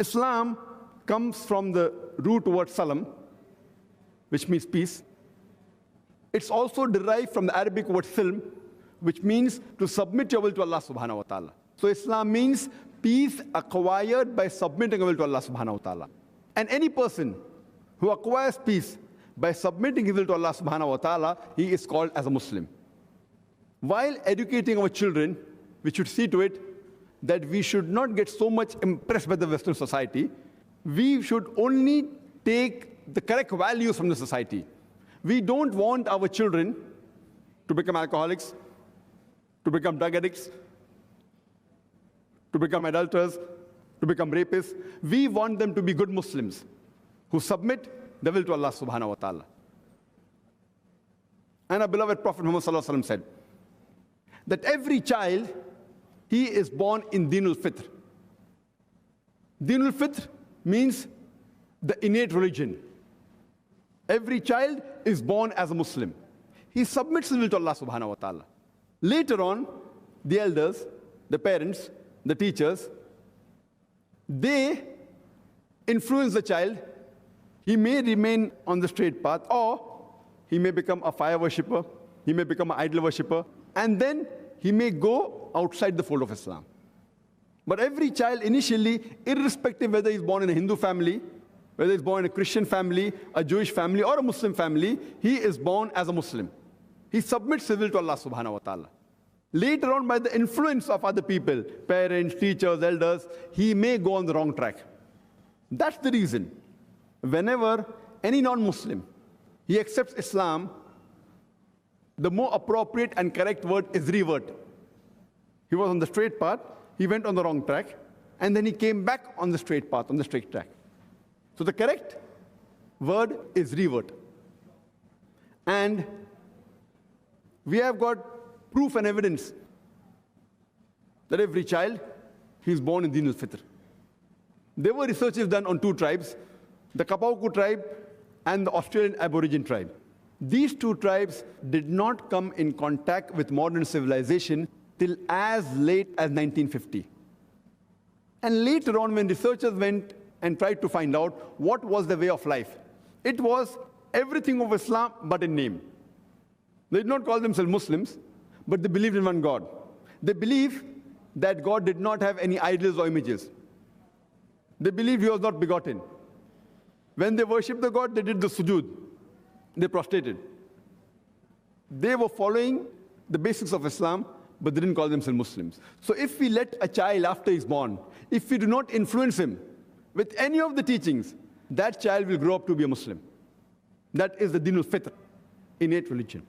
Islam comes from the root word salam, which means peace. It's also derived from the Arabic word silm, which means to submit your will to Allah subhanahu wa ta'ala. So Islam means peace acquired by submitting your will to Allah subhanahu wa ta'ala. And any person who acquires peace by submitting his will to Allah subhanahu wa ta'ala, he is called as a Muslim. While educating our children, we should see to it that we should not get so much impressed by the Western society. We should only take the correct values from the society. We don't want our children to become alcoholics, to become drug addicts, to become adulterers, to become rapists. We want them to be good Muslims who submit their will to Allah subhanahu wa ta'ala. And our beloved Prophet Muhammad sallallahu alaihi wasallam said that every child, he is born in Dinul Fitr. Dinul Fitr means the innate religion. Every child is born as a Muslim. He submits his will to Allah subhanahu wa ta'ala. Later on, the elders, the parents, the teachers, they influence the child. He may remain on the straight path, or he may become a fire worshipper, he may become an idol worshipper, and then he may go outside the fold of Islam. But every child initially, irrespective whether he's born in a Hindu family, whether he's born in a Christian family, a Jewish family, or a Muslim family, he is born as a Muslim. He submits his will to Allah subhanahu wa ta'ala. Later on, by the influence of other people, parents, teachers, elders, he may go on the wrong track. That's the reason. Whenever any non-Muslim, he accepts Islam, the more appropriate and correct word is revert. He was on the straight path, he went on the wrong track, and then he came back on the straight path, on the straight track. So the correct word is revert. And we have got proof and evidence that every child, he is born in Dinul Fitr. There were researches done on two tribes, the Kapauku tribe and the Australian Aborigine tribe. These two tribes did not come in contact with modern civilization till as late as 1950. And later on, when researchers went and tried to find out what was the way of life, it was everything of Islam but in name. They did not call themselves Muslims, but they believed in one God. They believed that God did not have any idols or images. They believed he was not begotten. When they worshipped the God, they did the sujood. They prostrated. They were following the basics of Islam, but they didn't call themselves Muslims. So if we let a child after he's born, if we do not influence him with any of the teachings, that child will grow up to be a Muslim. That is the Dinul Fitr, innate religion.